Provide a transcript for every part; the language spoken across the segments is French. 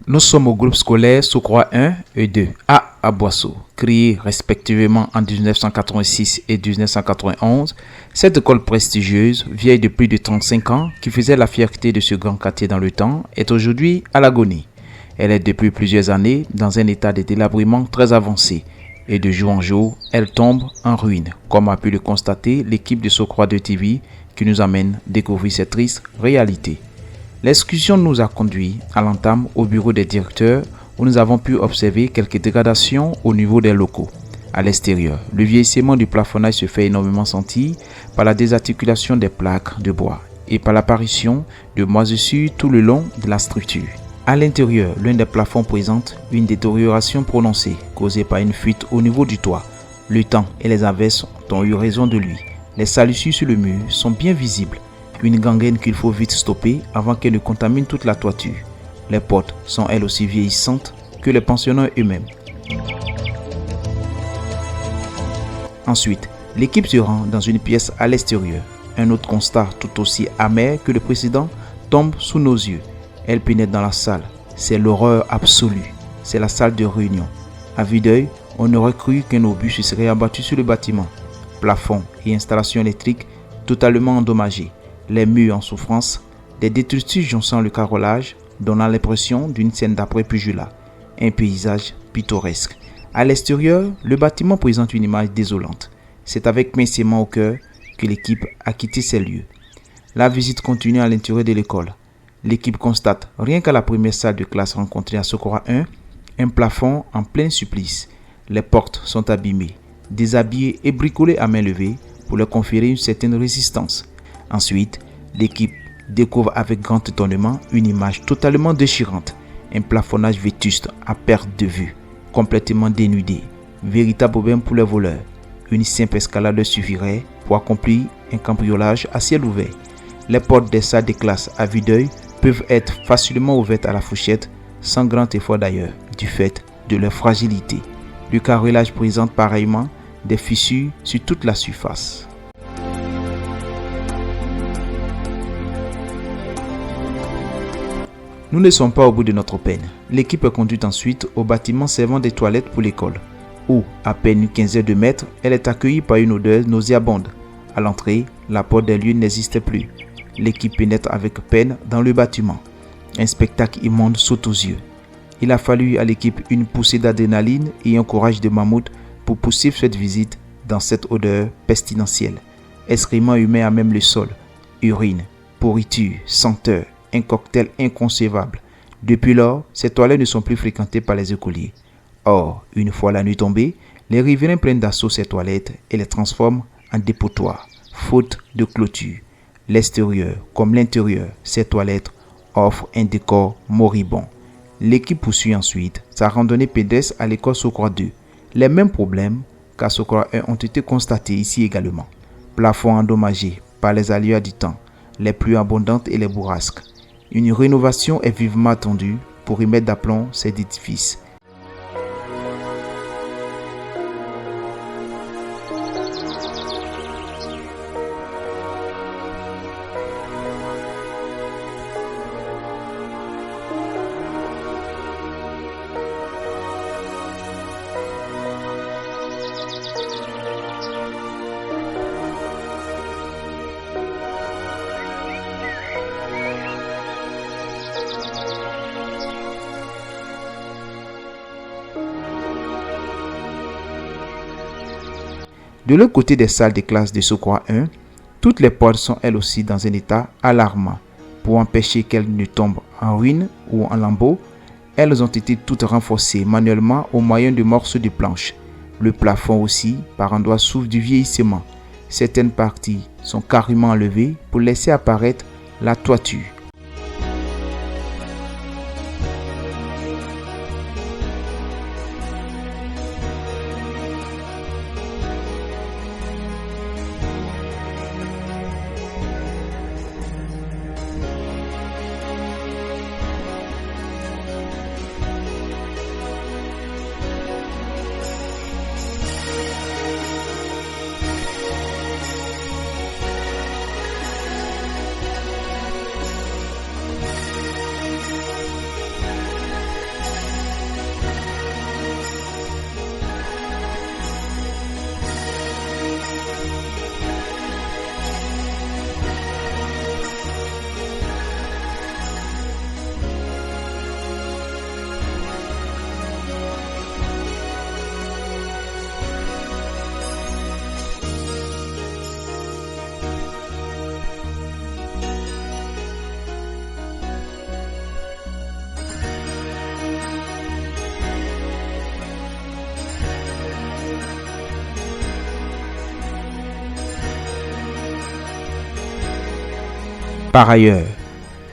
Nous sommes au groupe scolaire Socroix 1 et 2 à Boisseau. Créée respectivement en 1986 et 1991, cette école prestigieuse, vieille de plus de 35 ans, qui faisait la fierté de ce grand quartier dans le temps, est aujourd'hui à l'agonie. Elle est depuis plusieurs années dans un état de délabrement très avancé et de jour en jour, elle tombe en ruine, comme a pu le constater l'équipe de Socroix 2 TV qui nous amène découvrir cette triste réalité. L'excursion nous a conduit à l'entame au bureau des directeurs où nous avons pu observer quelques dégradations au niveau des locaux. À l'extérieur, le vieillissement du plafonnage se fait énormément sentir par la désarticulation des plaques de bois et par l'apparition de moisissures tout le long de la structure. À l'intérieur, l'un des plafonds présente une détérioration prononcée causée par une fuite au niveau du toit. Le temps et les averses ont eu raison de lui. Les salissures sur le mur sont bien visibles. Une gangrène qu'il faut vite stopper avant qu'elle ne contamine toute la toiture. Les portes sont elles aussi vieillissantes que les pensionnaires eux-mêmes. Ensuite, l'équipe se rend dans une pièce à l'extérieur. Un autre constat tout aussi amer que le précédent tombe sous nos yeux. Elle pénètre dans la salle. C'est l'horreur absolue. C'est la salle de réunion. À vue d'œil, on aurait cru qu'un obus se serait abattu sur le bâtiment. Plafond et installations électriques totalement endommagées. Les murs en souffrance, des détritus jonchant le carrelage, donnant l'impression d'une scène d'après-pugilat. Un paysage pittoresque. À l'extérieur, le bâtiment présente une image désolante. C'est avec pincement au cœur que l'équipe a quitté ces lieux. La visite continue à l'intérieur de l'école. L'équipe constate, rien qu'à la première salle de classe rencontrée à Socroix 1, un plafond en plein supplice. Les portes sont abîmées, déshabillées et bricolées à main levée pour leur conférer une certaine résistance. Ensuite, l'équipe découvre avec grand étonnement une image totalement déchirante. Un plafonnage vétuste à perte de vue, complètement dénudé. Véritable aubaine pour les voleurs. Une simple escalade suffirait pour accomplir un cambriolage à ciel ouvert. Les portes des salles de classe à vue d'œil peuvent être facilement ouvertes à la fourchette, sans grand effort d'ailleurs, du fait de leur fragilité. Le carrelage présente pareillement des fissures sur toute la surface. Nous ne sommes pas au bout de notre peine. L'équipe est conduite ensuite au bâtiment servant des toilettes pour l'école, où, à peine une quinzaine de mètres, elle est accueillie par une odeur nauséabonde. À l'entrée, la porte des lieux n'existait plus. L'équipe pénètre avec peine dans le bâtiment. Un spectacle immonde saute aux yeux. Il a fallu à l'équipe une poussée d'adrénaline et un courage de mammouth pour poursuivre cette visite dans cette odeur pestilentielle. Excréments humains à même le sol, urine, pourriture, senteur. Un cocktail inconcevable. Depuis lors, ces toilettes ne sont plus fréquentées par les écoliers. Or, une fois la nuit tombée, les riverains prennent d'assaut ces toilettes et les transforment en dépotoirs, faute de clôture. L'extérieur comme l'intérieur, ces toilettes offrent un décor moribond. L'équipe poursuit ensuite sa randonnée pédestre à l'école Socroix 2. Les mêmes problèmes qu'à Socroix 1 ont été constatés ici également. Plafond endommagé par les aléas du temps, les pluies abondantes et les bourrasques. Une rénovation est vivement attendue pour y mettre d'aplomb cet édifice. De l'autre côté des salles de classe de Socroix 1, toutes les portes sont elles aussi dans un état alarmant. Pour empêcher qu'elles ne tombent en ruine ou en lambeaux, elles ont été toutes renforcées manuellement au moyen de morceaux de planches. Le plafond aussi, par endroits, souffre du vieillissement. Certaines parties sont carrément enlevées pour laisser apparaître la toiture. Par ailleurs,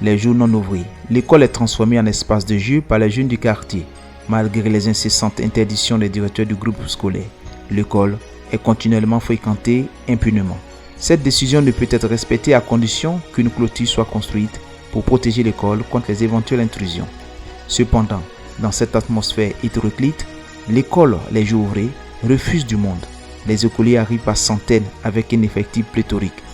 les jours non ouvrés, l'école est transformée en espace de jeu par les jeunes du quartier. Malgré les incessantes interdictions des directeurs du groupe scolaire, l'école est continuellement fréquentée impunément. Cette décision ne peut être respectée à condition qu'une clôture soit construite pour protéger l'école contre les éventuelles intrusions. Cependant, dans cette atmosphère hétéroclite, l'école, les jours ouvrés, refuse du monde. Les écoliers arrivent par centaines avec un effectif pléthorique.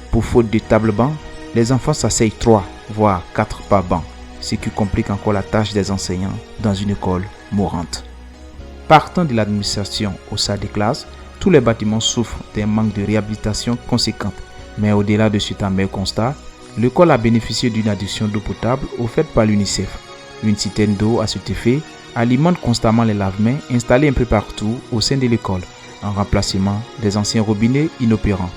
Pour faute de table banc, les enfants s'asseyent 3, voire 4 par banc, ce qui complique encore la tâche des enseignants dans une école mourante. Partant de l'administration aux salles de classe, tous les bâtiments souffrent d'un manque de réhabilitation conséquente. Mais au-delà de cet amer constat, l'école a bénéficié d'une adduction d'eau potable offerte par l'UNICEF. Une citerne d'eau à cet effet alimente constamment les lave-mains installés un peu partout au sein de l'école, en remplacement des anciens robinets inopérants.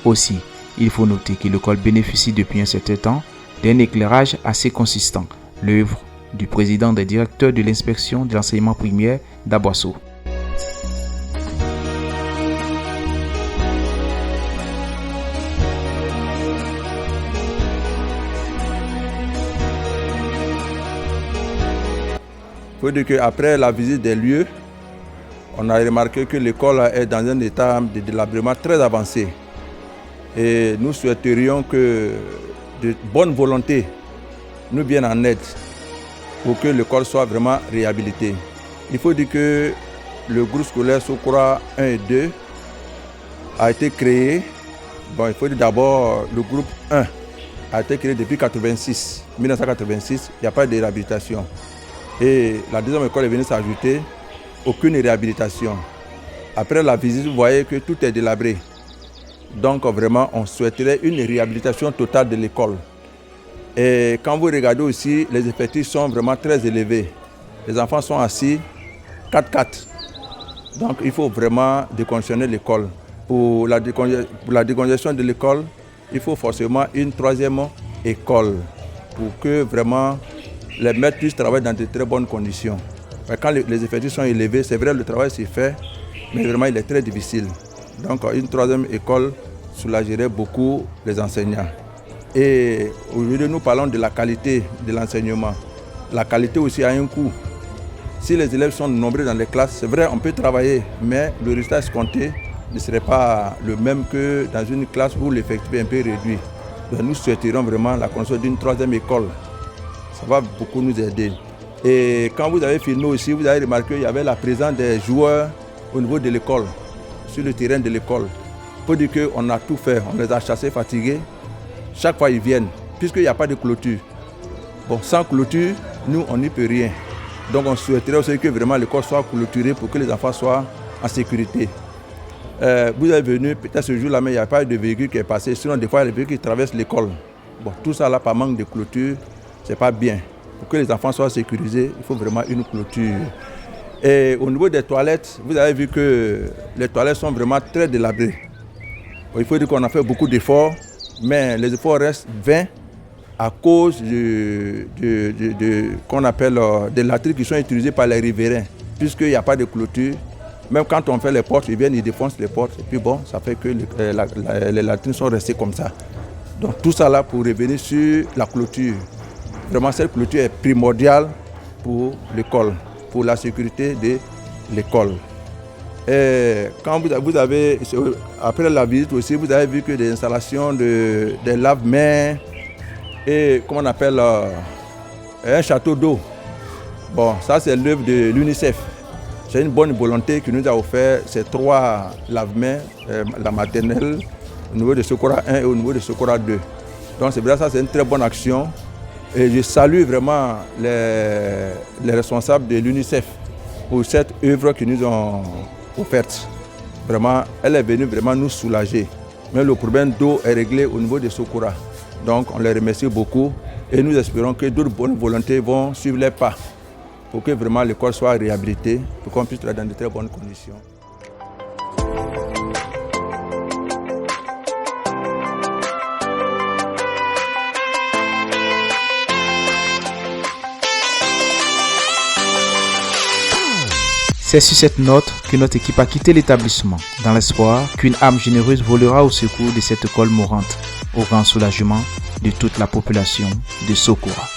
Aussi, il faut noter que l'école bénéficie depuis un certain temps d'un éclairage assez consistant, l'œuvre du président des directeurs de l'inspection de l'enseignement primaire d'Aboisseau. Il faut dire qu'après la visite des lieux, on a remarqué que l'école est dans un état de délabrement très avancé. Et nous souhaiterions que de bonne volonté nous viennent en aide pour que l'école soit vraiment réhabilitée. Il faut dire que le groupe scolaire Sokora 1 et 2 a été créé. Bon, il faut dire d'abord le groupe 1 a été créé depuis 1986. Il n'y a pas de réhabilitation. Et la deuxième école est venue s'ajouter, aucune réhabilitation. Après la visite, vous voyez que tout est délabré. Donc vraiment, on souhaiterait une réhabilitation totale de l'école. Et quand vous regardez aussi, les effectifs sont vraiment très élevés. Les enfants sont assis 4-4. Donc il faut vraiment décongestionner l'école. Pour la décongestion de l'école, il faut forcément une troisième école pour que vraiment les maîtres puissent travailler dans de très bonnes conditions. Mais quand les effectifs sont élevés, c'est vrai, le travail s'est fait, mais vraiment il est très difficile. Donc une troisième école soulagerait beaucoup les enseignants. Et aujourd'hui, nous parlons de la qualité de l'enseignement. La qualité aussi a un coût. Si les élèves sont nombreux dans les classes, c'est vrai, on peut travailler, mais le résultat escompté ne serait pas le même que dans une classe où l'effectif est un peu réduit. Donc nous souhaiterions vraiment la construction d'une troisième école. Ça va beaucoup nous aider. Et quand vous avez filmé aussi, vous avez remarqué qu'il y avait la présence des joueurs au niveau de l'école, sur le terrain de l'école. Pour dire qu'on a tout fait, on les a chassés fatigués. Chaque fois ils viennent, puisqu'il n'y a pas de clôture. Bon, sans clôture, nous, on n'y peut rien. Donc on souhaiterait aussi que vraiment l'école soit clôturée pour que les enfants soient en sécurité. Vous êtes venu, peut-être ce jour-là, mais il n'y a pas de véhicule qui est passé. Sinon, des fois, les véhicules qui traversent l'école. Bon, tout ça là, par manque de clôture, c'est pas bien. Pour que les enfants soient sécurisés, il faut vraiment une clôture. Et au niveau des toilettes, vous avez vu que les toilettes sont vraiment très délabrées. Il faut dire qu'on a fait beaucoup d'efforts, mais les efforts restent vains à cause qu'on appelle des latrines qui sont utilisées par les riverains. Puisqu'il n'y a pas de clôture, même quand on fait les portes, ils viennent, ils défoncent les portes. Et puis bon, ça fait que les latrines sont restées comme ça. Donc tout ça là pour revenir sur la clôture. Vraiment, cette clôture est primordiale pour l'école, pour la sécurité de l'école. Et quand vous avez, après la visite aussi, vous avez vu que des installations des lave-mains et, comment on appelle, un château d'eau. Bon, ça c'est l'œuvre de l'UNICEF. C'est une bonne volonté qui nous a offert ces 3 lave-mains, la maternelle, au niveau de Sokora 1 et au niveau de Sokora 2. Donc c'est vrai, ça c'est une très bonne action. Et je salue vraiment les responsables de l'UNICEF pour cette œuvre qu'ils nous ont offerte. Vraiment, elle est venue vraiment nous soulager. Mais le problème d'eau est réglé au niveau de Sokora. Donc on les remercie beaucoup et nous espérons que d'autres bonnes volontés vont suivre les pas pour que vraiment l'école soit réhabilitée, pour qu'on puisse travailler dans de très bonnes conditions. C'est sur cette note que notre équipe a quitté l'établissement, dans l'espoir qu'une âme généreuse volera au secours de cette école mourante. au grand soulagement de toute la population de Sokoura.